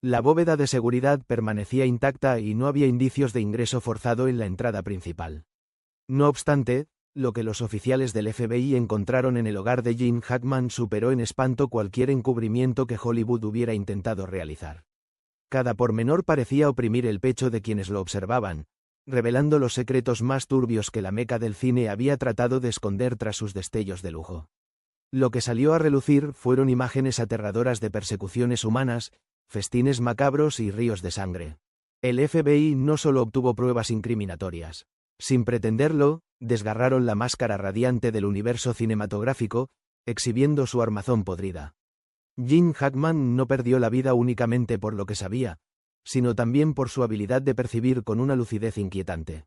La bóveda de seguridad permanecía intacta y no había indicios de ingreso forzado en la entrada principal. No obstante, lo que los oficiales del FBI encontraron en el hogar de Gene Hackman superó en espanto cualquier encubrimiento que Hollywood hubiera intentado realizar. Cada pormenor parecía oprimir el pecho de quienes lo observaban, revelando los secretos más turbios que la meca del cine había tratado de esconder tras sus destellos de lujo. Lo que salió a relucir fueron imágenes aterradoras de persecuciones humanas, festines macabros y ríos de sangre. El FBI no solo obtuvo pruebas incriminatorias. Sin pretenderlo, desgarraron la máscara radiante del universo cinematográfico, exhibiendo su armazón podrida. Gene Hackman no perdió la vida únicamente por lo que sabía, sino también por su habilidad de percibir con una lucidez inquietante.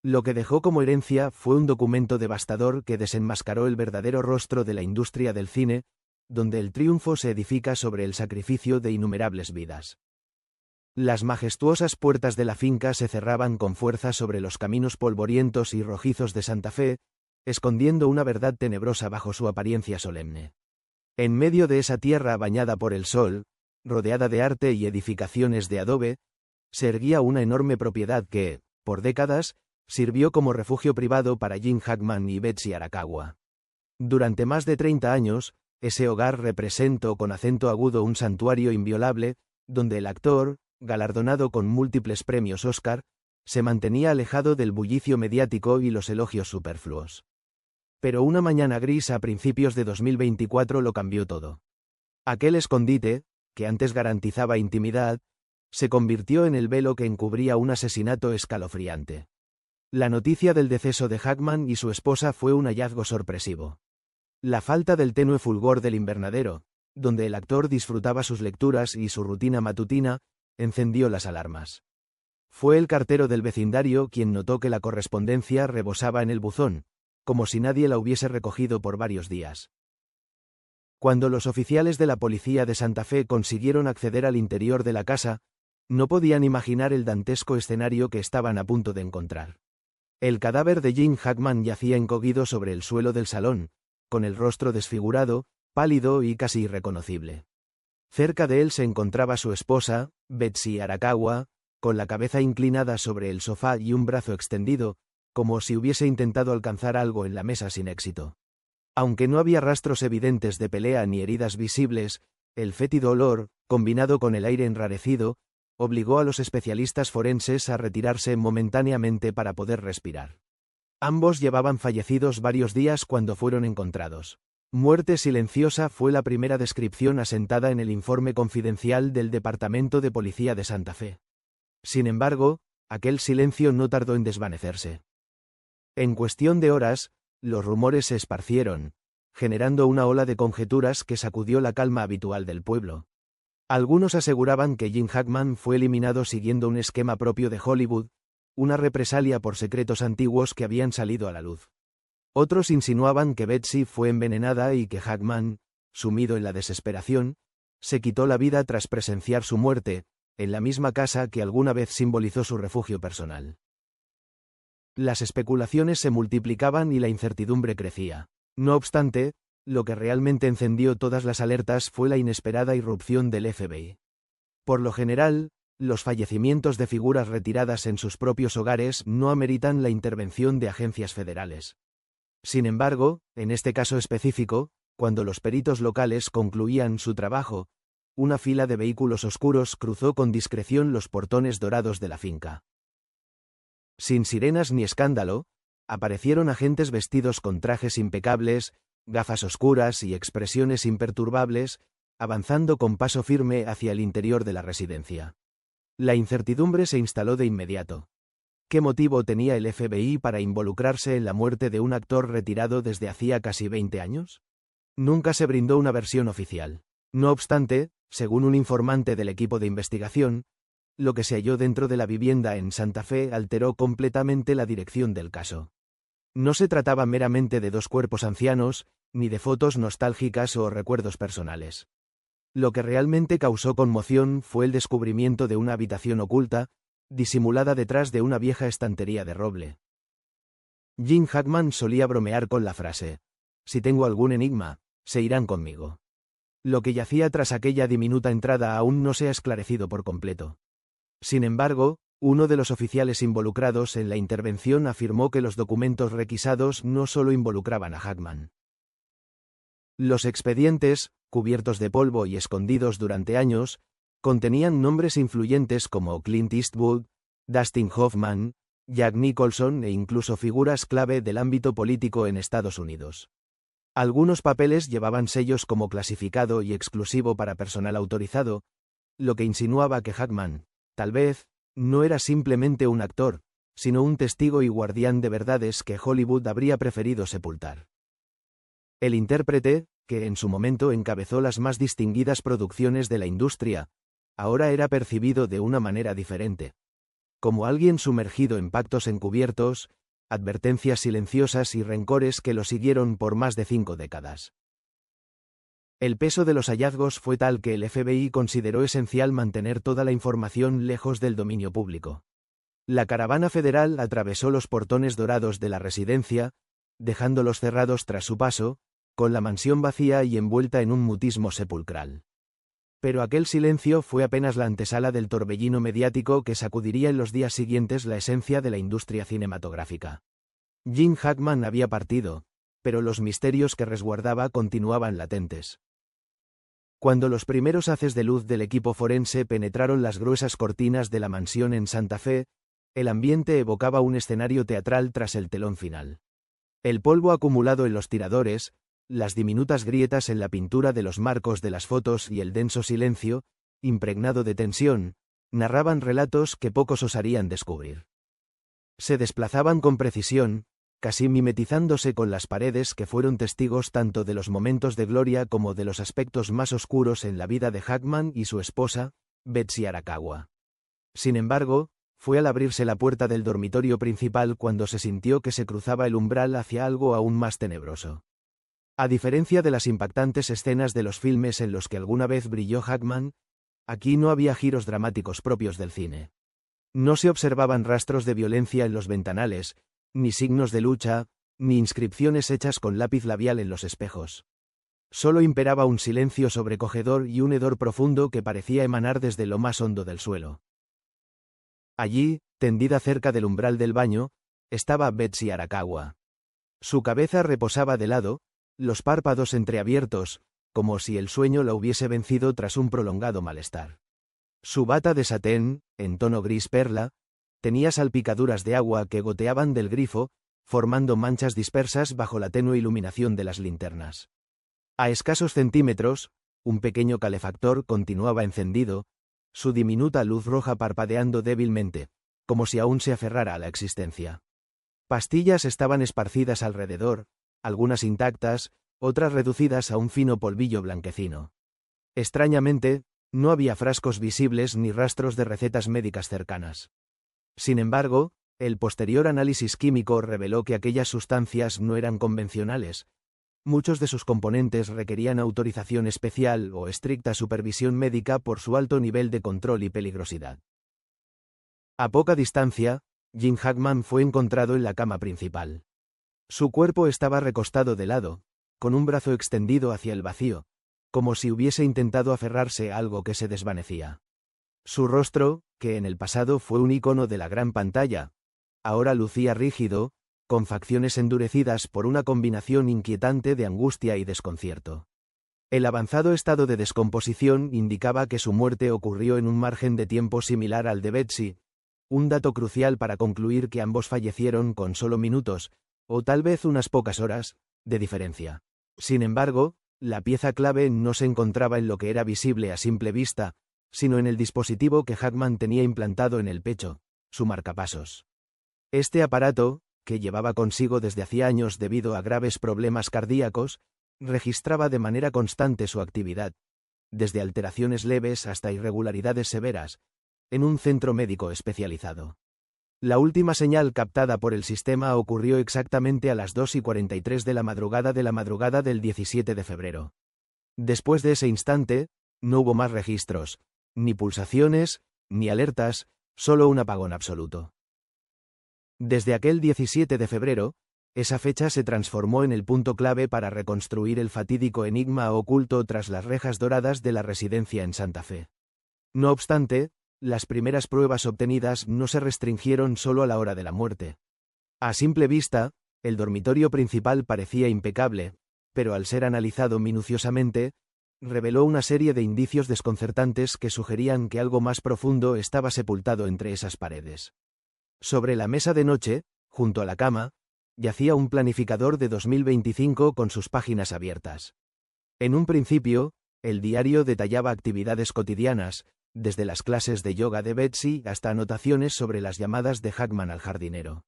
Lo que dejó como herencia fue un documento devastador que desenmascaró el verdadero rostro de la industria del cine, donde el triunfo se edifica sobre el sacrificio de innumerables vidas. Las majestuosas puertas de la finca se cerraban con fuerza sobre los caminos polvorientos y rojizos de Santa Fe, escondiendo una verdad tenebrosa bajo su apariencia solemne. En medio de esa tierra bañada por el sol, rodeada de arte y edificaciones de adobe, se erguía una enorme propiedad que, por décadas, sirvió como refugio privado para Gene Hackman y Betsy Arakawa. Durante más de 30 años, ese hogar representó con acento agudo un santuario inviolable, donde el actor, galardonado con múltiples premios Oscar, se mantenía alejado del bullicio mediático y los elogios superfluos. Pero una mañana gris a principios de 2024 lo cambió todo. Aquel escondite, que antes garantizaba intimidad, se convirtió en el velo que encubría un asesinato escalofriante. La noticia del deceso de Hackman y su esposa fue un hallazgo sorpresivo. La falta del tenue fulgor del invernadero, donde el actor disfrutaba sus lecturas y su rutina matutina, encendió las alarmas. Fue el cartero del vecindario quien notó que la correspondencia rebosaba en el buzón, como si nadie la hubiese recogido por varios días. Cuando los oficiales de la policía de Santa Fe consiguieron acceder al interior de la casa, no podían imaginar el dantesco escenario que estaban a punto de encontrar. El cadáver de Gene Hackman yacía encogido sobre el suelo del salón, con el rostro desfigurado, pálido y casi irreconocible. Cerca de él se encontraba su esposa, Betsy Arakawa, con la cabeza inclinada sobre el sofá y un brazo extendido, como si hubiese intentado alcanzar algo en la mesa sin éxito. Aunque no había rastros evidentes de pelea ni heridas visibles, el fétido olor, combinado con el aire enrarecido, obligó a los especialistas forenses a retirarse momentáneamente para poder respirar. Ambos llevaban fallecidos varios días cuando fueron encontrados. Muerte silenciosa fue la primera descripción asentada en el informe confidencial del Departamento de Policía de Santa Fe. Sin embargo, aquel silencio no tardó en desvanecerse. En cuestión de horas, los rumores se esparcieron, generando una ola de conjeturas que sacudió la calma habitual del pueblo. Algunos aseguraban que Gene Hackman fue eliminado siguiendo un esquema propio de Hollywood, una represalia por secretos antiguos que habían salido a la luz. Otros insinuaban que Betsy fue envenenada y que Hackman, sumido en la desesperación, se quitó la vida tras presenciar su muerte, en la misma casa que alguna vez simbolizó su refugio personal. Las especulaciones se multiplicaban y la incertidumbre crecía. No obstante, lo que realmente encendió todas las alertas fue la inesperada irrupción del FBI. Por lo general, los fallecimientos de figuras retiradas en sus propios hogares no ameritan la intervención de agencias federales. Sin embargo, en este caso específico, cuando los peritos locales concluían su trabajo, una fila de vehículos oscuros cruzó con discreción los portones dorados de la finca. Sin sirenas ni escándalo, aparecieron agentes vestidos con trajes impecables, gafas oscuras y expresiones imperturbables, avanzando con paso firme hacia el interior de la residencia. La incertidumbre se instaló de inmediato. ¿Qué motivo tenía el FBI para involucrarse en la muerte de un actor retirado desde hacía casi 20 años? Nunca se brindó una versión oficial. No obstante, según un informante del equipo de investigación, lo que se halló dentro de la vivienda en Santa Fe alteró completamente la dirección del caso. No se trataba meramente de dos cuerpos ancianos, ni de fotos nostálgicas o recuerdos personales. Lo que realmente causó conmoción fue el descubrimiento de una habitación oculta, disimulada detrás de una vieja estantería de roble. Gene Hackman solía bromear con la frase: «Si tengo algún enigma, se irán conmigo». Lo que yacía tras aquella diminuta entrada aún no se ha esclarecido por completo. Sin embargo, uno de los oficiales involucrados en la intervención afirmó que los documentos requisados no solo involucraban a Hackman. Los expedientes, cubiertos de polvo y escondidos durante años, contenían nombres influyentes como Clint Eastwood, Dustin Hoffman, Jack Nicholson e incluso figuras clave del ámbito político en Estados Unidos. Algunos papeles llevaban sellos como clasificado y exclusivo para personal autorizado, lo que insinuaba que Hackman, tal vez, no era simplemente un actor, sino un testigo y guardián de verdades que Hollywood habría preferido sepultar. El intérprete, que en su momento encabezó las más distinguidas producciones de la industria, ahora era percibido de una manera diferente. Como alguien sumergido en pactos encubiertos, advertencias silenciosas y rencores que lo siguieron por más de 5 décadas. El peso de los hallazgos fue tal que el FBI consideró esencial mantener toda la información lejos del dominio público. La caravana federal atravesó los portones dorados de la residencia, dejándolos cerrados tras su paso, con la mansión vacía y envuelta en un mutismo sepulcral. Pero aquel silencio fue apenas la antesala del torbellino mediático que sacudiría en los días siguientes la esencia de la industria cinematográfica. Gene Hackman había partido, pero los misterios que resguardaba continuaban latentes. Cuando los primeros haces de luz del equipo forense penetraron las gruesas cortinas de la mansión en Santa Fe, el ambiente evocaba un escenario teatral tras el telón final. El polvo acumulado en los tiradores, las diminutas grietas en la pintura de los marcos de las fotos y el denso silencio, impregnado de tensión, narraban relatos que pocos osarían descubrir. Se desplazaban con precisión, casi mimetizándose con las paredes que fueron testigos tanto de los momentos de gloria como de los aspectos más oscuros en la vida de Hackman y su esposa, Betsy Arakawa. Sin embargo, fue al abrirse la puerta del dormitorio principal cuando se sintió que se cruzaba el umbral hacia algo aún más tenebroso. A diferencia de las impactantes escenas de los filmes en los que alguna vez brilló Hackman, aquí no había giros dramáticos propios del cine. No se observaban rastros de violencia en los ventanales, ni signos de lucha, ni inscripciones hechas con lápiz labial en los espejos. Solo imperaba un silencio sobrecogedor y un hedor profundo que parecía emanar desde lo más hondo del suelo. Allí, tendida cerca del umbral del baño, estaba Betsy Arakawa. Su cabeza reposaba de lado, los párpados entreabiertos, como si el sueño la hubiese vencido tras un prolongado malestar. Su bata de satén, en tono gris perla, tenía salpicaduras de agua que goteaban del grifo, formando manchas dispersas bajo la tenue iluminación de las linternas. A escasos centímetros, un pequeño calefactor continuaba encendido, su diminuta luz roja parpadeando débilmente, como si aún se aferrara a la existencia. Pastillas estaban esparcidas alrededor, algunas intactas, otras reducidas a un fino polvillo blanquecino. Extrañamente, no había frascos visibles ni rastros de recetas médicas cercanas. Sin embargo, el posterior análisis químico reveló que aquellas sustancias no eran convencionales. Muchos de sus componentes requerían autorización especial o estricta supervisión médica por su alto nivel de control y peligrosidad. A poca distancia, Gene Hackman fue encontrado en la cama principal. Su cuerpo estaba recostado de lado, con un brazo extendido hacia el vacío, como si hubiese intentado aferrarse a algo que se desvanecía. Su rostro, que en el pasado fue un icono de la gran pantalla, ahora lucía rígido, con facciones endurecidas por una combinación inquietante de angustia y desconcierto. El avanzado estado de descomposición indicaba que su muerte ocurrió en un margen de tiempo similar al de Betsy, un dato crucial para concluir que ambos fallecieron con solo minutos, o tal vez unas pocas horas, de diferencia. Sin embargo, la pieza clave no se encontraba en lo que era visible a simple vista, sino en el dispositivo que Hackman tenía implantado en el pecho, su marcapasos. Este aparato, que llevaba consigo desde hacía años debido a graves problemas cardíacos, registraba de manera constante su actividad, desde alteraciones leves hasta irregularidades severas, en un centro médico especializado. La última señal captada por el sistema ocurrió exactamente a las 2:43 de la madrugada del 17 de febrero. Después de ese instante, no hubo más registros, ni pulsaciones, ni alertas, solo un apagón absoluto. Desde aquel 17 de febrero, esa fecha se transformó en el punto clave para reconstruir el fatídico enigma oculto tras las rejas doradas de la residencia en Santa Fe. No obstante, las primeras pruebas obtenidas no se restringieron solo a la hora de la muerte. A simple vista, el dormitorio principal parecía impecable, pero al ser analizado minuciosamente, reveló una serie de indicios desconcertantes que sugerían que algo más profundo estaba sepultado entre esas paredes. Sobre la mesa de noche, junto a la cama, yacía un planificador de 2025 con sus páginas abiertas. En un principio, el diario detallaba actividades cotidianas, desde las clases de yoga de Betsy hasta anotaciones sobre las llamadas de Hackman al jardinero.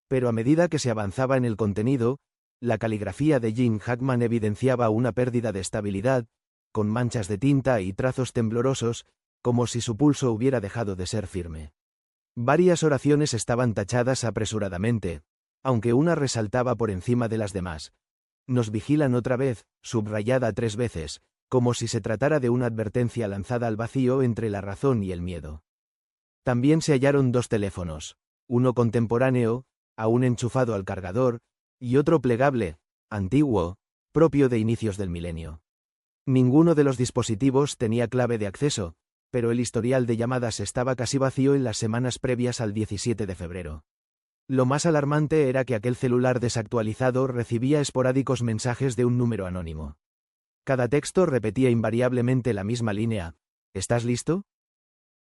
Pero a medida que se avanzaba en el contenido, la caligrafía de Gene Hackman evidenciaba una pérdida de estabilidad, con manchas de tinta y trazos temblorosos, como si su pulso hubiera dejado de ser firme. Varias oraciones estaban tachadas apresuradamente, aunque una resaltaba por encima de las demás. Nos vigilan otra vez, subrayada 3 veces, como si se tratara de una advertencia lanzada al vacío entre la razón y el miedo. También se hallaron 2 teléfonos, uno contemporáneo, aún enchufado al cargador, y otro plegable, antiguo, propio de inicios del milenio. Ninguno de los dispositivos tenía clave de acceso, pero el historial de llamadas estaba casi vacío en las semanas previas al 17 de febrero. Lo más alarmante era que aquel celular desactualizado recibía esporádicos mensajes de un número anónimo. Cada texto repetía invariablemente la misma línea: ¿estás listo?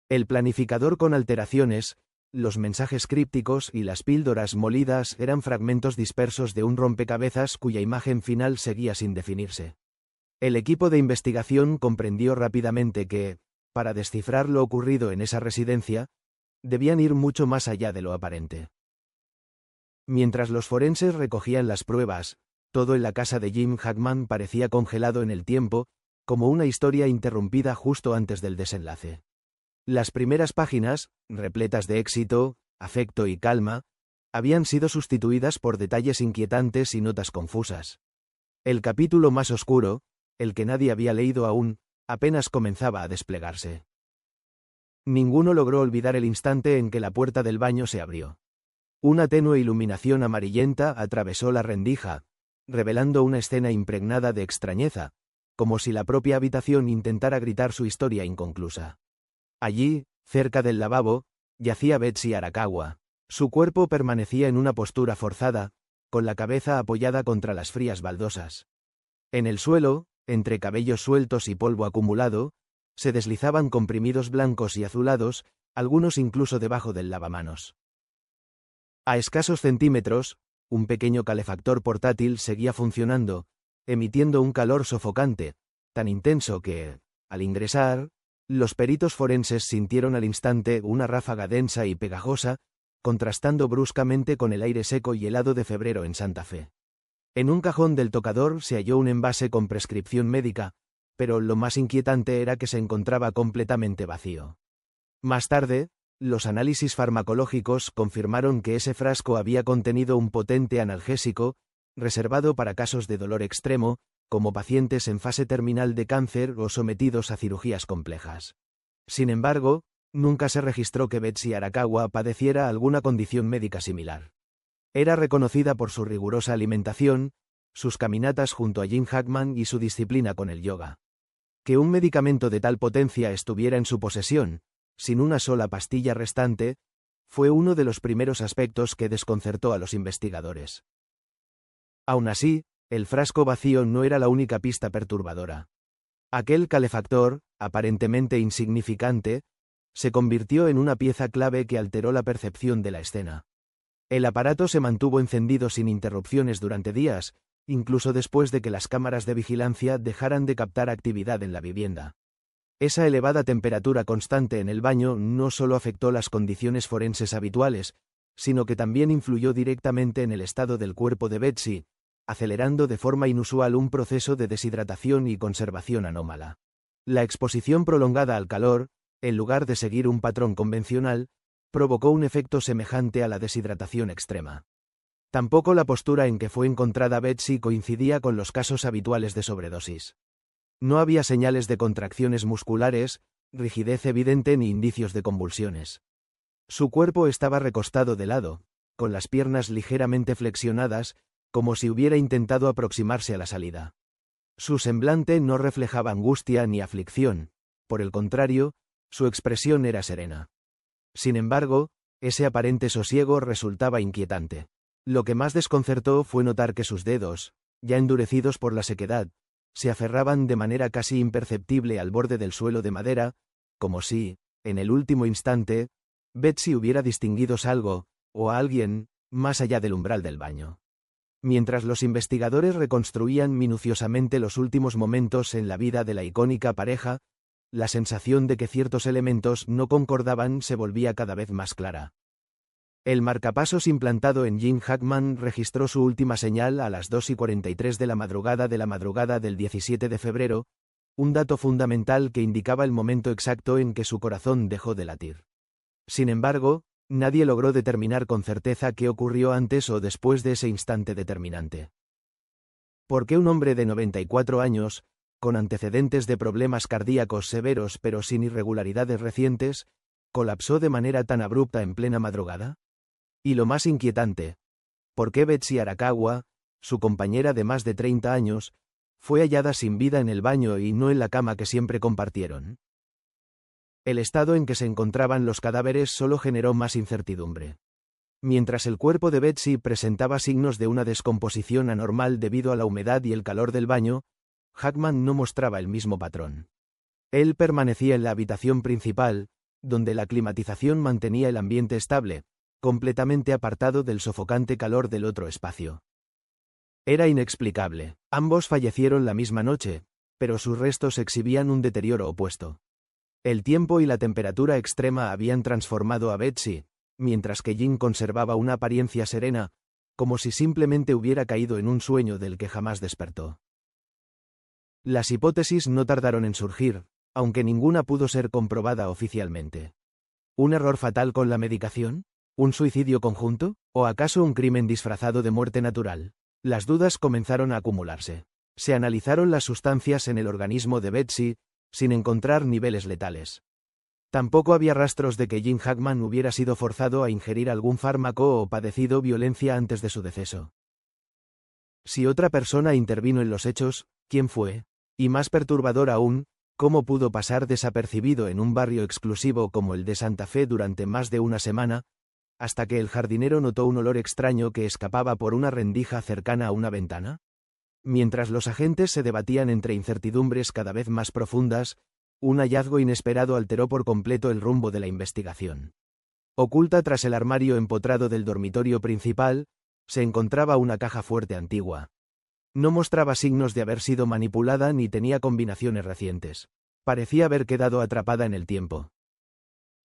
El planificador con alteraciones, los mensajes crípticos y las píldoras molidas eran fragmentos dispersos de un rompecabezas cuya imagen final seguía sin definirse. El equipo de investigación comprendió rápidamente que, para descifrar lo ocurrido en esa residencia, debían ir mucho más allá de lo aparente. Mientras los forenses recogían las pruebas, todo en la casa de Jim Hackman parecía congelado en el tiempo, como una historia interrumpida justo antes del desenlace. Las primeras páginas, repletas de éxito, afecto y calma, habían sido sustituidas por detalles inquietantes y notas confusas. El capítulo más oscuro, el que nadie había leído aún, apenas comenzaba a desplegarse. Ninguno logró olvidar el instante en que la puerta del baño se abrió. Una tenue iluminación amarillenta atravesó la rendija, revelando una escena impregnada de extrañeza, como si la propia habitación intentara gritar su historia inconclusa. Allí, cerca del lavabo, yacía Betsy Arakawa. Su cuerpo permanecía en una postura forzada, con la cabeza apoyada contra las frías baldosas. En el suelo, entre cabellos sueltos y polvo acumulado, se deslizaban comprimidos blancos y azulados, algunos incluso debajo del lavamanos. A escasos centímetros, un pequeño calefactor portátil seguía funcionando, emitiendo un calor sofocante, tan intenso que, al ingresar, los peritos forenses sintieron al instante una ráfaga densa y pegajosa, contrastando bruscamente con el aire seco y helado de febrero en Santa Fe. En un cajón del tocador se halló un envase con prescripción médica, pero lo más inquietante era que se encontraba completamente vacío. Más tarde, los análisis farmacológicos confirmaron que ese frasco había contenido un potente analgésico, reservado para casos de dolor extremo, como pacientes en fase terminal de cáncer o sometidos a cirugías complejas. Sin embargo, nunca se registró que Betsy Arakawa padeciera alguna condición médica similar. Era reconocida por su rigurosa alimentación, sus caminatas junto a Jim Hackman y su disciplina con el yoga. Que un medicamento de tal potencia estuviera en su posesión, sin una sola pastilla restante, fue uno de los primeros aspectos que desconcertó a los investigadores. Aún así, el frasco vacío no era la única pista perturbadora. Aquel calefactor, aparentemente insignificante, se convirtió en una pieza clave que alteró la percepción de la escena. El aparato se mantuvo encendido sin interrupciones durante días, incluso después de que las cámaras de vigilancia dejaran de captar actividad en la vivienda. Esa elevada temperatura constante en el baño no solo afectó las condiciones forenses habituales, sino que también influyó directamente en el estado del cuerpo de Betsy, acelerando de forma inusual un proceso de deshidratación y conservación anómala. La exposición prolongada al calor, en lugar de seguir un patrón convencional, provocó un efecto semejante a la deshidratación extrema. Tampoco la postura en que fue encontrada Betsy coincidía con los casos habituales de sobredosis. No había señales de contracciones musculares, rigidez evidente ni indicios de convulsiones. Su cuerpo estaba recostado de lado, con las piernas ligeramente flexionadas, como si hubiera intentado aproximarse a la salida. Su semblante no reflejaba angustia ni aflicción, por el contrario, su expresión era serena. Sin embargo, ese aparente sosiego resultaba inquietante. Lo que más desconcertó fue notar que sus dedos, ya endurecidos por la sequedad, se aferraban de manera casi imperceptible al borde del suelo de madera, como si, en el último instante, Betsy hubiera distinguido algo, o a alguien, más allá del umbral del baño. Mientras los investigadores reconstruían minuciosamente los últimos momentos en la vida de la icónica pareja, la sensación de que ciertos elementos no concordaban se volvía cada vez más clara. El marcapasos implantado en Gene Hackman registró su última señal a las 2:43 de la madrugada del 17 de febrero, un dato fundamental que indicaba el momento exacto en que su corazón dejó de latir. Sin embargo, nadie logró determinar con certeza qué ocurrió antes o después de ese instante determinante. ¿Por qué un hombre de 94 años, con antecedentes de problemas cardíacos severos pero sin irregularidades recientes, colapsó de manera tan abrupta en plena madrugada? Y lo más inquietante, ¿por qué Betsy Arakawa, su compañera de más de 30 años, fue hallada sin vida en el baño y no en la cama que siempre compartieron? El estado en que se encontraban los cadáveres solo generó más incertidumbre. Mientras el cuerpo de Betsy presentaba signos de una descomposición anormal debido a la humedad y el calor del baño, Hackman no mostraba el mismo patrón. Él permanecía en la habitación principal, donde la climatización mantenía el ambiente estable, completamente apartado del sofocante calor del otro espacio. Era inexplicable. Ambos fallecieron la misma noche, pero sus restos exhibían un deterioro opuesto. El tiempo y la temperatura extrema habían transformado a Betsy, mientras que Jean conservaba una apariencia serena, como si simplemente hubiera caído en un sueño del que jamás despertó. Las hipótesis no tardaron en surgir, aunque ninguna pudo ser comprobada oficialmente. ¿Un error fatal con la medicación? ¿Un suicidio conjunto? ¿O acaso un crimen disfrazado de muerte natural? Las dudas comenzaron a acumularse. Se analizaron las sustancias en el organismo de Betsy, sin encontrar niveles letales. Tampoco había rastros de que Gene Hackman hubiera sido forzado a ingerir algún fármaco o padecido violencia antes de su deceso. Si otra persona intervino en los hechos, ¿quién fue? Y más perturbador aún, ¿cómo pudo pasar desapercibido en un barrio exclusivo como el de Santa Fe durante más de una semana, hasta que el jardinero notó un olor extraño que escapaba por una rendija cercana a una ventana? Mientras los agentes se debatían entre incertidumbres cada vez más profundas, un hallazgo inesperado alteró por completo el rumbo de la investigación. Oculta tras el armario empotrado del dormitorio principal, se encontraba una caja fuerte antigua. No mostraba signos de haber sido manipulada ni tenía combinaciones recientes. Parecía haber quedado atrapada en el tiempo.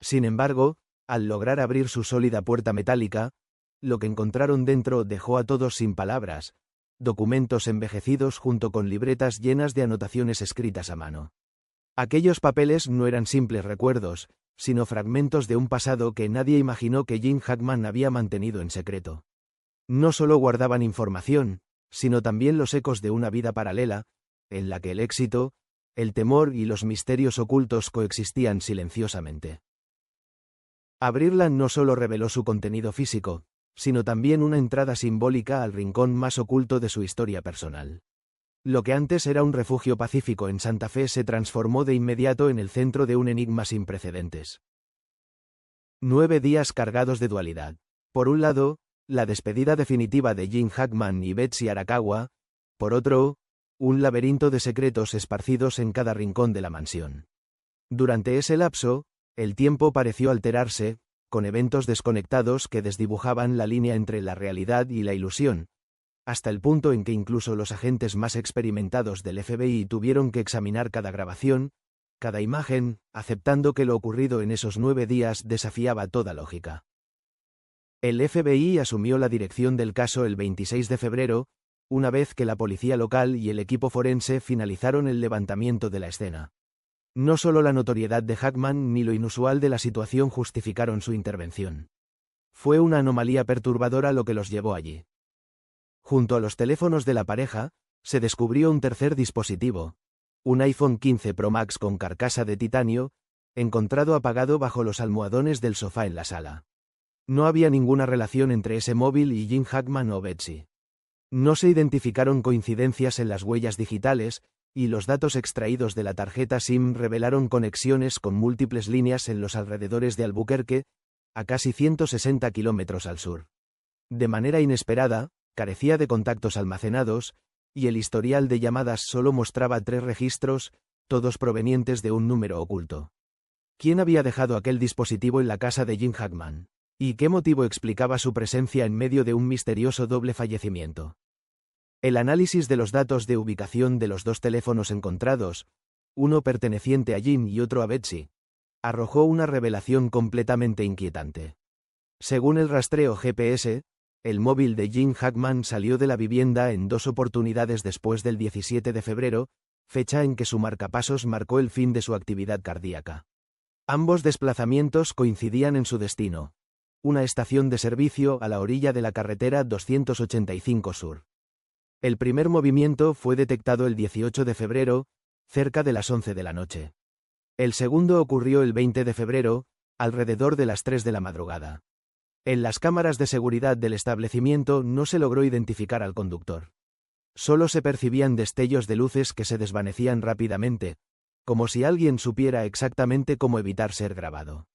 Sin embargo, al lograr abrir su sólida puerta metálica, lo que encontraron dentro dejó a todos sin palabras: documentos envejecidos junto con libretas llenas de anotaciones escritas a mano. Aquellos papeles no eran simples recuerdos, sino fragmentos de un pasado que nadie imaginó que Gene Hackman había mantenido en secreto. No solo guardaban información, sino también los ecos de una vida paralela, en la que el éxito, el temor y los misterios ocultos coexistían silenciosamente. Abrirla no solo reveló su contenido físico, sino también una entrada simbólica al rincón más oculto de su historia personal. Lo que antes era un refugio pacífico en Santa Fe se transformó de inmediato en el centro de un enigma sin precedentes. 9 días cargados de dualidad. Por un lado, la despedida definitiva de Gene Hackman y Betsy Arakawa; por otro, un laberinto de secretos esparcidos en cada rincón de la mansión. Durante ese lapso, el tiempo pareció alterarse, con eventos desconectados que desdibujaban la línea entre la realidad y la ilusión, hasta el punto en que incluso los agentes más experimentados del FBI tuvieron que examinar cada grabación, cada imagen, aceptando que lo ocurrido en esos 9 días desafiaba toda lógica. El FBI asumió la dirección del caso el 26 de febrero, una vez que la policía local y el equipo forense finalizaron el levantamiento de la escena. No solo la notoriedad de Hackman ni lo inusual de la situación justificaron su intervención. Fue una anomalía perturbadora lo que los llevó allí. Junto a los teléfonos de la pareja, se descubrió un tercer dispositivo, un iPhone 15 Pro Max con carcasa de titanio, encontrado apagado bajo los almohadones del sofá en la sala. No había ninguna relación entre ese móvil y Jim Hackman o Betsy. No se identificaron coincidencias en las huellas digitales, y los datos extraídos de la tarjeta SIM revelaron conexiones con múltiples líneas en los alrededores de Albuquerque, a casi 160 kilómetros al sur. De manera inesperada, carecía de contactos almacenados, y el historial de llamadas solo mostraba 3 registros, todos provenientes de un número oculto. ¿Quién había dejado aquel dispositivo en la casa de Jim Hackman? ¿Y qué motivo explicaba su presencia en medio de un misterioso doble fallecimiento? El análisis de los datos de ubicación de los 2 teléfonos encontrados, uno perteneciente a Jim y otro a Betsy, arrojó una revelación completamente inquietante. Según el rastreo GPS, el móvil de Jim Hackman salió de la vivienda en 2 oportunidades después del 17 de febrero, fecha en que su marcapasos marcó el fin de su actividad cardíaca. Ambos desplazamientos coincidían en su destino: una estación de servicio a la orilla de la carretera 285 Sur. El primer movimiento fue detectado el 18 de febrero, cerca de las 11 de la noche. El segundo ocurrió el 20 de febrero, alrededor de las 3 de la madrugada. En las cámaras de seguridad del establecimiento no se logró identificar al conductor. Solo se percibían destellos de luces que se desvanecían rápidamente, como si alguien supiera exactamente cómo evitar ser grabado.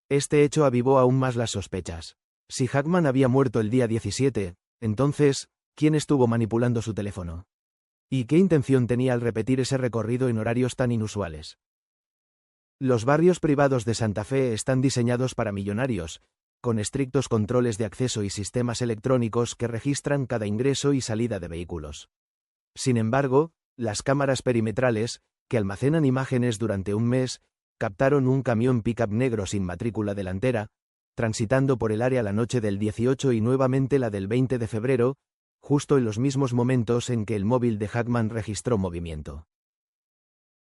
Este hecho avivó aún más las sospechas. Si Hackman había muerto el día 17, entonces, ¿quién estuvo manipulando su teléfono? ¿Y qué intención tenía al repetir ese recorrido en horarios tan inusuales? Los barrios privados de Santa Fe están diseñados para millonarios, con estrictos controles de acceso y sistemas electrónicos que registran cada ingreso y salida de vehículos. Sin embargo, las cámaras perimetrales, que almacenan imágenes durante un mes, captaron un camión pick-up negro sin matrícula delantera, transitando por el área la noche del 18 y nuevamente la del 20 de febrero, justo en los mismos momentos en que el móvil de Hackman registró movimiento.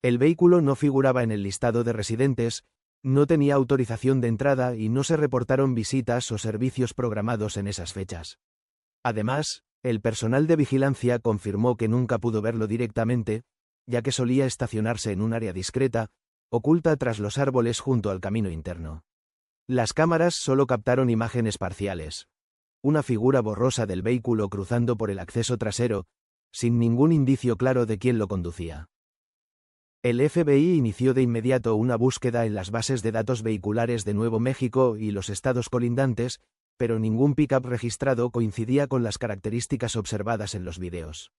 El vehículo no figuraba en el listado de residentes, no tenía autorización de entrada y no se reportaron visitas o servicios programados en esas fechas. Además, el personal de vigilancia confirmó que nunca pudo verlo directamente, ya que solía estacionarse en un área discreta, oculta tras los árboles junto al camino interno. Las cámaras solo captaron imágenes parciales. Una figura borrosa del vehículo cruzando por el acceso trasero, sin ningún indicio claro de quién lo conducía. El FBI inició de inmediato una búsqueda en las bases de datos vehiculares de Nuevo México y los estados colindantes, pero ningún pick-up registrado coincidía con las características observadas en los videos.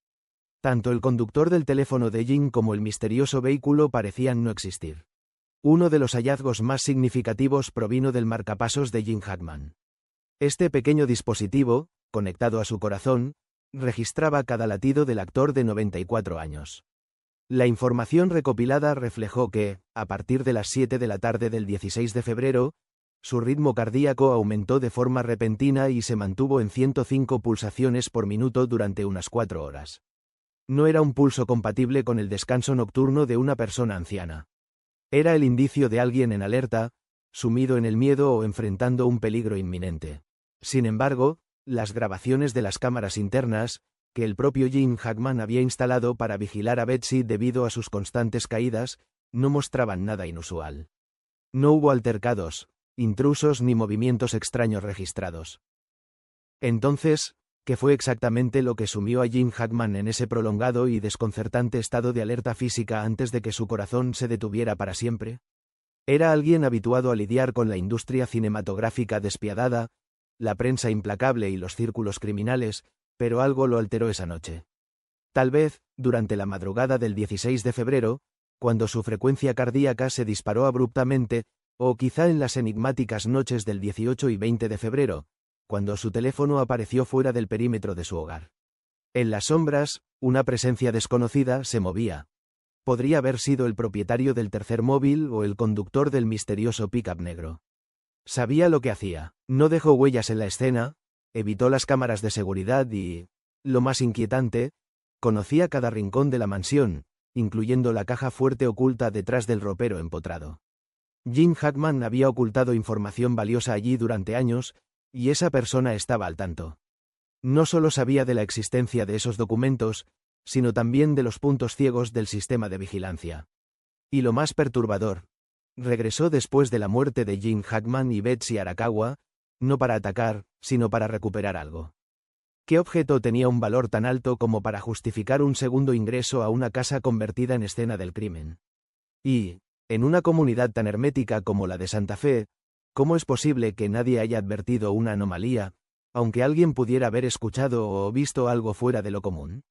Tanto el conductor del teléfono de Jim como el misterioso vehículo parecían no existir. Uno de los hallazgos más significativos provino del marcapasos de Jim Hackman. Este pequeño dispositivo, conectado a su corazón, registraba cada latido del actor de 94 años. La información recopilada reflejó que, a partir de las 7 de la tarde del 16 de febrero, su ritmo cardíaco aumentó de forma repentina y se mantuvo en 105 pulsaciones por minuto durante unas 4 horas. No era un pulso compatible con el descanso nocturno de una persona anciana. Era el indicio de alguien en alerta, sumido en el miedo o enfrentando un peligro inminente. Sin embargo, las grabaciones de las cámaras internas, que el propio Jim Hackman había instalado para vigilar a Betsy debido a sus constantes caídas, no mostraban nada inusual. No hubo altercados, intrusos ni movimientos extraños registrados. Entonces, ¿qué fue exactamente lo que sumió a Jim Hackman en ese prolongado y desconcertante estado de alerta física antes de que su corazón se detuviera para siempre? Era alguien habituado a lidiar con la industria cinematográfica despiadada, la prensa implacable y los círculos criminales, pero algo lo alteró esa noche. Tal vez, durante la madrugada del 16 de febrero, cuando su frecuencia cardíaca se disparó abruptamente, o quizá en las enigmáticas noches del 18 y 20 de febrero, cuando su teléfono apareció fuera del perímetro de su hogar. En las sombras, una presencia desconocida se movía. Podría haber sido el propietario del tercer móvil o el conductor del misterioso pick-up negro. Sabía lo que hacía, no dejó huellas en la escena, evitó las cámaras de seguridad y, lo más inquietante, conocía cada rincón de la mansión, incluyendo la caja fuerte oculta detrás del ropero empotrado. Jim Hackman había ocultado información valiosa allí durante años, y esa persona estaba al tanto. No solo sabía de la existencia de esos documentos, sino también de los puntos ciegos del sistema de vigilancia. Y lo más perturbador, regresó después de la muerte de Jim Hackman y Betsy Arakawa, no para atacar, sino para recuperar algo. ¿Qué objeto tenía un valor tan alto como para justificar un segundo ingreso a una casa convertida en escena del crimen? Y, en una comunidad tan hermética como la de Santa Fe, ¿cómo es posible que nadie haya advertido una anomalía, aunque alguien pudiera haber escuchado o visto algo fuera de lo común?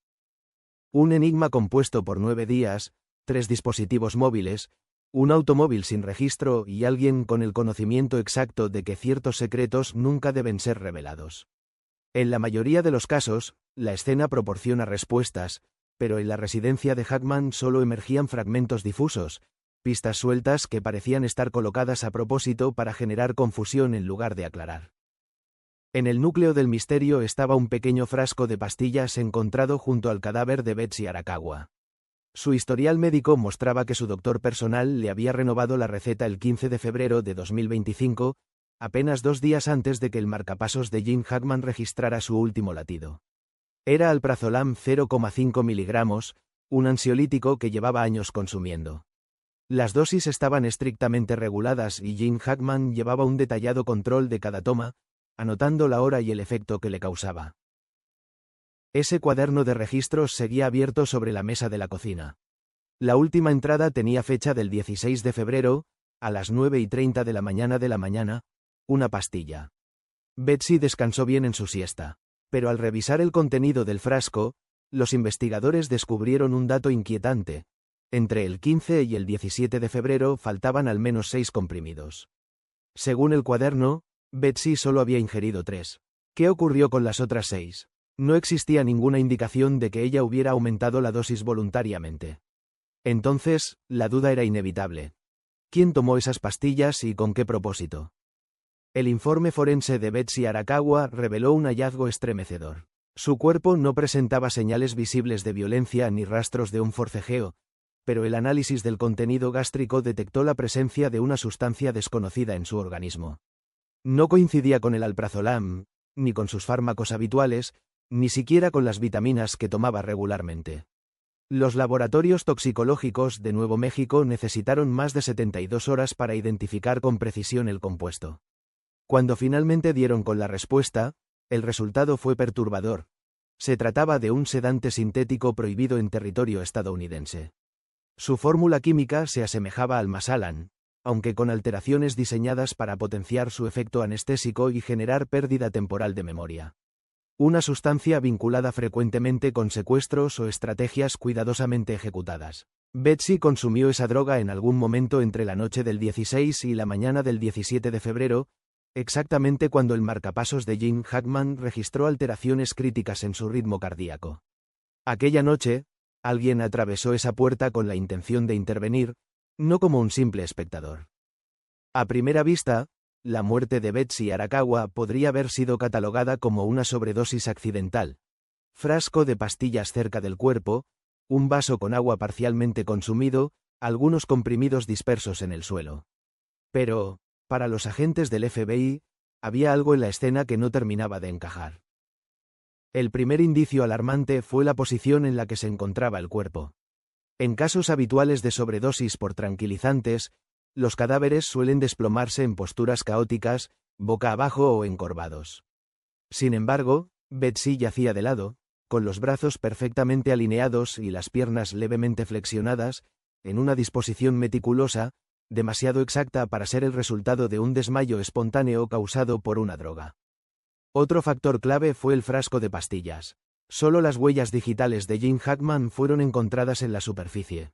Un enigma compuesto por 9 días, 3 dispositivos móviles, un automóvil sin registro y alguien con el conocimiento exacto de que ciertos secretos nunca deben ser revelados. En la mayoría de los casos, la escena proporciona respuestas, pero en la residencia de Hackman solo emergían fragmentos difusos, pistas sueltas que parecían estar colocadas a propósito para generar confusión en lugar de aclarar. En el núcleo del misterio estaba un pequeño frasco de pastillas encontrado junto al cadáver de Betsy Arakawa. Su historial médico mostraba que su doctor personal le había renovado la receta el 15 de febrero de 2025, apenas 2 días antes de que el marcapasos de Gene Hackman registrara su último latido. Era alprazolam 0,5 miligramos, un ansiolítico que llevaba años consumiendo. Las dosis estaban estrictamente reguladas y Gene Hackman llevaba un detallado control de cada toma, anotando la hora y el efecto que le causaba. Ese cuaderno de registros seguía abierto sobre la mesa de la cocina. La última entrada tenía fecha del 16 de febrero, a las 9:30 de la mañana, una pastilla. Betsy descansó bien en su siesta, pero al revisar el contenido del frasco, los investigadores descubrieron un dato inquietante. Entre el 15 y el 17 de febrero faltaban al menos 6 comprimidos. Según el cuaderno, Betsy solo había ingerido 3. ¿Qué ocurrió con las otras 6? No existía ninguna indicación de que ella hubiera aumentado la dosis voluntariamente. Entonces, la duda era inevitable. ¿Quién tomó esas pastillas y con qué propósito? El informe forense de Betsy Arakawa reveló un hallazgo estremecedor. Su cuerpo no presentaba señales visibles de violencia ni rastros de un forcejeo, pero el análisis del contenido gástrico detectó la presencia de una sustancia desconocida en su organismo. No coincidía con el alprazolam, ni con sus fármacos habituales, ni siquiera con las vitaminas que tomaba regularmente. Los laboratorios toxicológicos de Nuevo México necesitaron más de 72 horas para identificar con precisión el compuesto. Cuando finalmente dieron con la respuesta, el resultado fue perturbador. Se trataba de un sedante sintético prohibido en territorio estadounidense. Su fórmula química se asemejaba al Masalan, aunque con alteraciones diseñadas para potenciar su efecto anestésico y generar pérdida temporal de memoria. Una sustancia vinculada frecuentemente con secuestros o estrategias cuidadosamente ejecutadas. Betsy consumió esa droga en algún momento entre la noche del 16 y la mañana del 17 de febrero, exactamente cuando el marcapasos de Gene Hackman registró alteraciones críticas en su ritmo cardíaco. Aquella noche, alguien atravesó esa puerta con la intención de intervenir, no como un simple espectador. A primera vista, la muerte de Betsy Arakawa podría haber sido catalogada como una sobredosis accidental. Frasco de pastillas cerca del cuerpo, un vaso con agua parcialmente consumido, algunos comprimidos dispersos en el suelo. Pero, para los agentes del FBI, había algo en la escena que no terminaba de encajar. El primer indicio alarmante fue la posición en la que se encontraba el cuerpo. En casos habituales de sobredosis por tranquilizantes, los cadáveres suelen desplomarse en posturas caóticas, boca abajo o encorvados. Sin embargo, Betsy yacía de lado, con los brazos perfectamente alineados y las piernas levemente flexionadas, en una disposición meticulosa, demasiado exacta para ser el resultado de un desmayo espontáneo causado por una droga. Otro factor clave fue el frasco de pastillas. Solo las huellas digitales de Gene Hackman fueron encontradas en la superficie.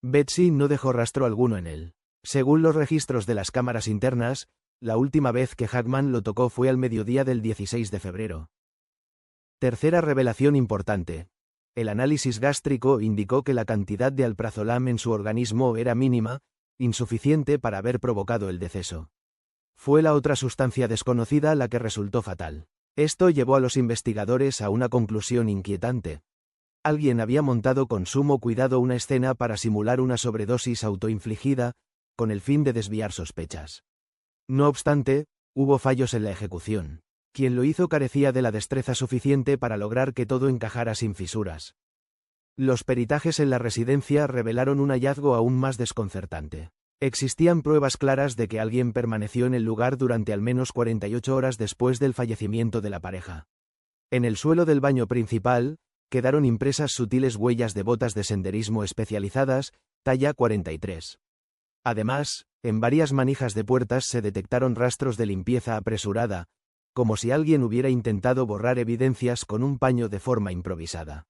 Betsy no dejó rastro alguno en él. Según los registros de las cámaras internas, la última vez que Hackman lo tocó fue al mediodía del 16 de febrero. Tercera revelación importante. El análisis gástrico indicó que la cantidad de alprazolam en su organismo era mínima, insuficiente para haber provocado el deceso. Fue la otra sustancia desconocida la que resultó fatal. Esto llevó a los investigadores a una conclusión inquietante. Alguien había montado con sumo cuidado una escena para simular una sobredosis autoinfligida, con el fin de desviar sospechas. No obstante, hubo fallos en la ejecución. Quien lo hizo carecía de la destreza suficiente para lograr que todo encajara sin fisuras. Los peritajes en la residencia revelaron un hallazgo aún más desconcertante. Existían pruebas claras de que alguien permaneció en el lugar durante al menos 48 horas después del fallecimiento de la pareja. En el suelo del baño principal, quedaron impresas sutiles huellas de botas de senderismo especializadas, talla 43. Además, en varias manijas de puertas se detectaron rastros de limpieza apresurada, como si alguien hubiera intentado borrar evidencias con un paño de forma improvisada.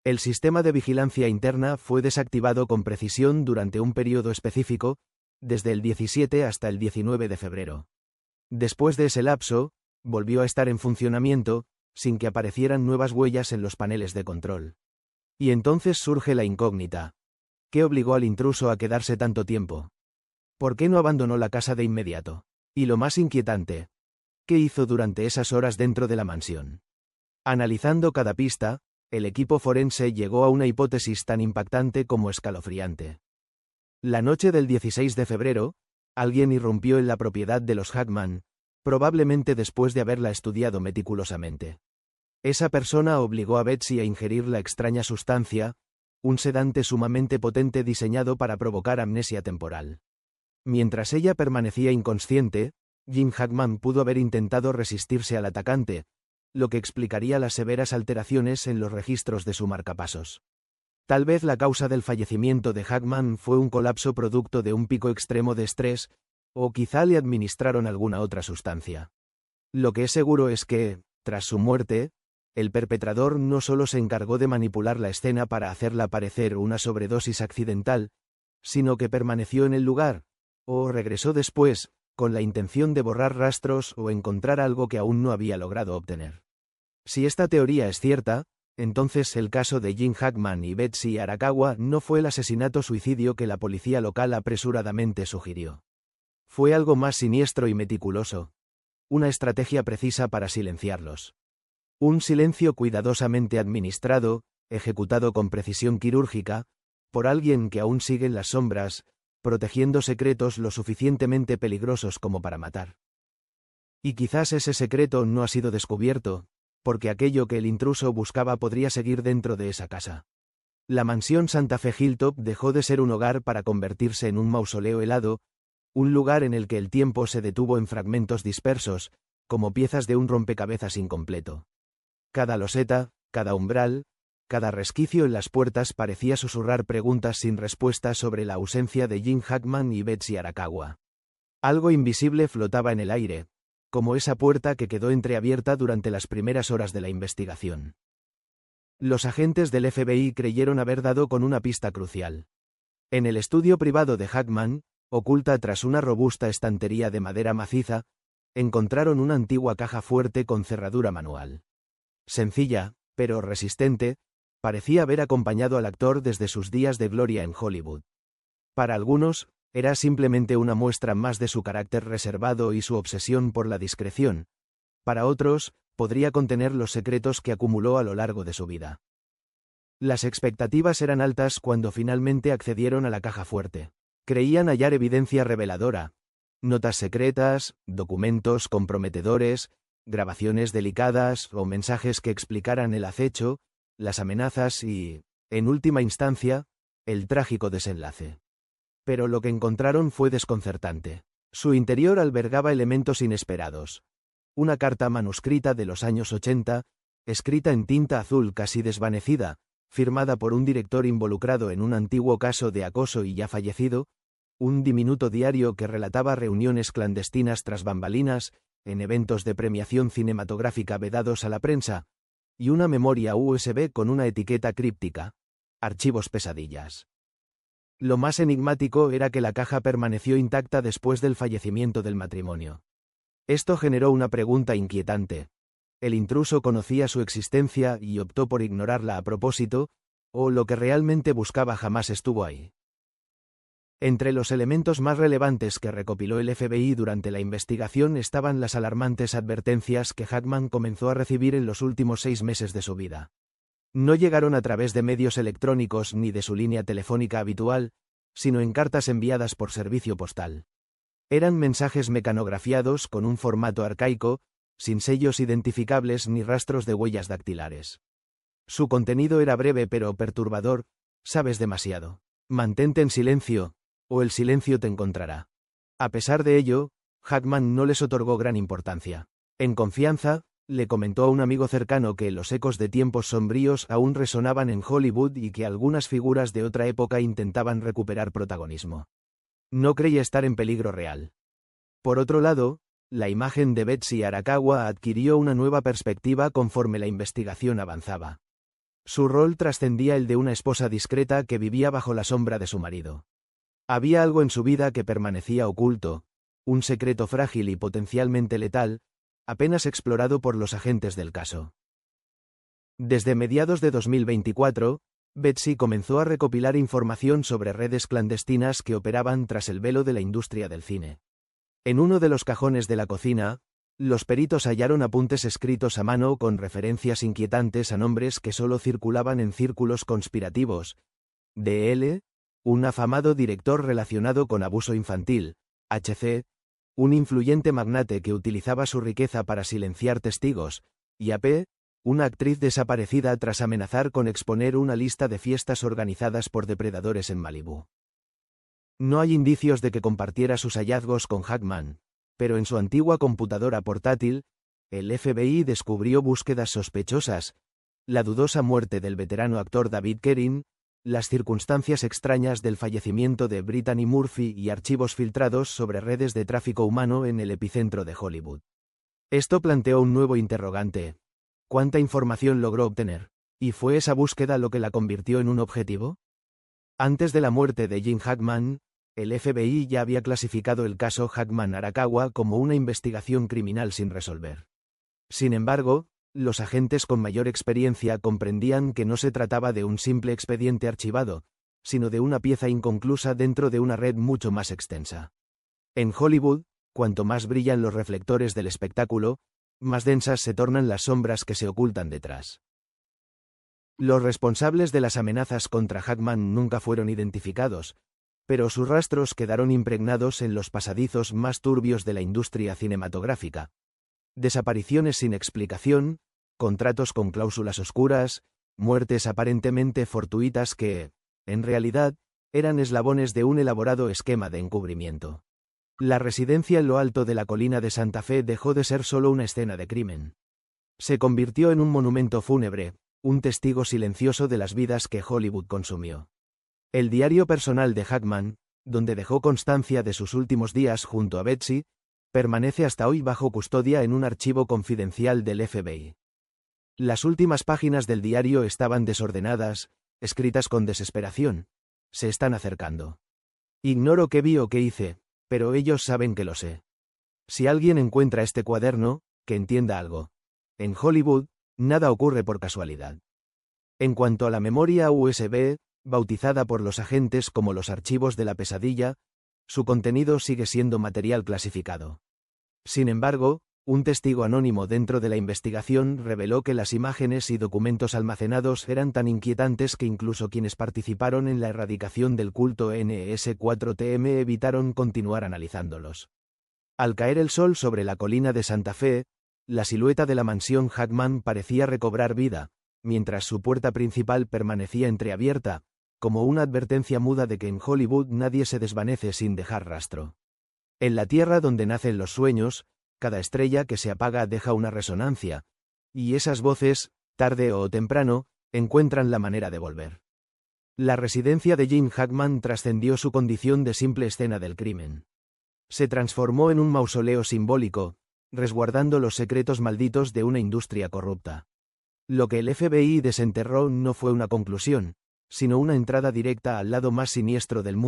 El sistema de vigilancia interna fue desactivado con precisión durante un periodo específico, desde el 17 hasta el 19 de febrero. Después de ese lapso, volvió a estar en funcionamiento, sin que aparecieran nuevas huellas en los paneles de control. Y entonces surge la incógnita. ¿Qué obligó al intruso a quedarse tanto tiempo? ¿Por qué no abandonó la casa de inmediato? Y lo más inquietante, ¿qué hizo durante esas horas dentro de la mansión? Analizando cada pista, el equipo forense llegó a una hipótesis tan impactante como escalofriante. La noche del 16 de febrero, alguien irrumpió en la propiedad de los Hackman, probablemente después de haberla estudiado meticulosamente. Esa persona obligó a Betsy a ingerir la extraña sustancia, un sedante sumamente potente diseñado para provocar amnesia temporal. Mientras ella permanecía inconsciente, Jim Hackman pudo haber intentado resistirse al atacante, lo que explicaría las severas alteraciones en los registros de su marcapasos. Tal vez la causa del fallecimiento de Hackman fue un colapso producto de un pico extremo de estrés, o quizá le administraron alguna otra sustancia. Lo que es seguro es que, tras su muerte, el perpetrador no solo se encargó de manipular la escena para hacerla parecer una sobredosis accidental, sino que permaneció en el lugar, o regresó después, con la intención de borrar rastros o encontrar algo que aún no había logrado obtener. Si esta teoría es cierta, entonces el caso de Jim Hackman y Betsy Arakawa no fue el asesinato-suicidio que la policía local apresuradamente sugirió. Fue algo más siniestro y meticuloso. Una estrategia precisa para silenciarlos. Un silencio cuidadosamente administrado, ejecutado con precisión quirúrgica, por alguien que aún sigue en las sombras, protegiendo secretos lo suficientemente peligrosos como para matar. Y quizás ese secreto no ha sido descubierto, porque aquello que el intruso buscaba podría seguir dentro de esa casa. La mansión Santa Fe Hilltop dejó de ser un hogar para convertirse en un mausoleo helado, un lugar en el que el tiempo se detuvo en fragmentos dispersos, como piezas de un rompecabezas incompleto. Cada loseta, cada umbral, cada resquicio en las puertas parecía susurrar preguntas sin respuesta sobre la ausencia de Jim Hackman y Betsy Arakawa. Algo invisible flotaba en el aire, como esa puerta que quedó entreabierta durante las primeras horas de la investigación. Los agentes del FBI creyeron haber dado con una pista crucial. En el estudio privado de Hackman, oculta tras una robusta estantería de madera maciza, encontraron una antigua caja fuerte con cerradura manual. Sencilla, pero resistente, parecía haber acompañado al actor desde sus días de gloria en Hollywood. Para algunos, era simplemente una muestra más de su carácter reservado y su obsesión por la discreción. Para otros, podría contener los secretos que acumuló a lo largo de su vida. Las expectativas eran altas cuando finalmente accedieron a la caja fuerte. Creían hallar evidencia reveladora, notas secretas, documentos comprometedores, grabaciones delicadas o mensajes que explicaran el acecho, las amenazas y, en última instancia, el trágico desenlace. Pero lo que encontraron fue desconcertante. Su interior albergaba elementos inesperados. Una carta manuscrita de los años 80, escrita en tinta azul casi desvanecida, firmada por un director involucrado en un antiguo caso de acoso y ya fallecido, un diminuto diario que relataba reuniones clandestinas tras bambalinas, en eventos de premiación cinematográfica vedados a la prensa, y una memoria USB con una etiqueta críptica: archivos pesadillas. Lo más enigmático era que la caja permaneció intacta después del fallecimiento del matrimonio. Esto generó una pregunta inquietante. ¿El intruso conocía su existencia y optó por ignorarla a propósito, o lo que realmente buscaba jamás estuvo ahí? Entre los elementos más relevantes que recopiló el FBI durante la investigación estaban las alarmantes advertencias que Hackman comenzó a recibir en los últimos 6 meses de su vida. No llegaron a través de medios electrónicos ni de su línea telefónica habitual, sino en cartas enviadas por servicio postal. Eran mensajes mecanografiados con un formato arcaico, sin sellos identificables ni rastros de huellas dactilares. Su contenido era breve pero perturbador: sabes demasiado. Mantente en silencio, o el silencio te encontrará. A pesar de ello, Hackman no les otorgó gran importancia. En confianza, le comentó a un amigo cercano que los ecos de tiempos sombríos aún resonaban en Hollywood y que algunas figuras de otra época intentaban recuperar protagonismo. No creía estar en peligro real. Por otro lado, la imagen de Betsy Arakawa adquirió una nueva perspectiva conforme la investigación avanzaba. Su rol trascendía el de una esposa discreta que vivía bajo la sombra de su marido. Había algo en su vida que permanecía oculto, un secreto frágil y potencialmente letal, apenas explorado por los agentes del caso. Desde mediados de 2024, Betsy comenzó a recopilar información sobre redes clandestinas que operaban tras el velo de la industria del cine. En uno de los cajones de la cocina, los peritos hallaron apuntes escritos a mano con referencias inquietantes a nombres que solo circulaban en círculos conspirativos. D.L., un afamado director relacionado con abuso infantil. H.C., un influyente magnate que utilizaba su riqueza para silenciar testigos. Y A.P., una actriz desaparecida tras amenazar con exponer una lista de fiestas organizadas por depredadores en Malibú. No hay indicios de que compartiera sus hallazgos con Hackman, pero en su antigua computadora portátil, el FBI descubrió búsquedas sospechosas, la dudosa muerte del veterano actor David Kerin, las circunstancias extrañas del fallecimiento de Brittany Murphy y archivos filtrados sobre redes de tráfico humano en el epicentro de Hollywood. Esto planteó un nuevo interrogante. ¿Cuánta información logró obtener? ¿Y fue esa búsqueda lo que la convirtió en un objetivo? Antes de la muerte de Jim Hackman, el FBI ya había clasificado el caso Hackman-Arakawa como una investigación criminal sin resolver. Sin embargo, los agentes con mayor experiencia comprendían que no se trataba de un simple expediente archivado, sino de una pieza inconclusa dentro de una red mucho más extensa. En Hollywood, cuanto más brillan los reflectores del espectáculo, más densas se tornan las sombras que se ocultan detrás. Los responsables de las amenazas contra Hackman nunca fueron identificados, pero sus rastros quedaron impregnados en los pasadizos más turbios de la industria cinematográfica. Desapariciones sin explicación, contratos con cláusulas oscuras, muertes aparentemente fortuitas que, en realidad, eran eslabones de un elaborado esquema de encubrimiento. La residencia en lo alto de la colina de Santa Fe dejó de ser solo una escena de crimen. Se convirtió en un monumento fúnebre, un testigo silencioso de las vidas que Hollywood consumió. El diario personal de Hackman, donde dejó constancia de sus últimos días junto a Betsy, permanece hasta hoy bajo custodia en un archivo confidencial del FBI. Las últimas páginas del diario estaban desordenadas, escritas con desesperación. Se están acercando. Ignoro qué vi o qué hice, pero ellos saben que lo sé. Si alguien encuentra este cuaderno, que entienda algo. En Hollywood, nada ocurre por casualidad. En cuanto a la memoria USB, bautizada por los agentes como los archivos de la pesadilla, su contenido sigue siendo material clasificado. Sin embargo, un testigo anónimo dentro de la investigación reveló que las imágenes y documentos almacenados eran tan inquietantes que incluso quienes participaron en la erradicación del culto NS4TM evitaron continuar analizándolos. Al caer el sol sobre la colina de Santa Fe, la silueta de la mansión Hackman parecía recobrar vida, mientras su puerta principal permanecía entreabierta, como una advertencia muda de que en Hollywood nadie se desvanece sin dejar rastro. En la tierra donde nacen los sueños, cada estrella que se apaga deja una resonancia, y esas voces, tarde o temprano, encuentran la manera de volver. La residencia de Jim Hackman trascendió su condición de simple escena del crimen. Se transformó en un mausoleo simbólico, resguardando los secretos malditos de una industria corrupta. Lo que el FBI desenterró no fue una conclusión, sino una entrada directa al lado más siniestro del mundo.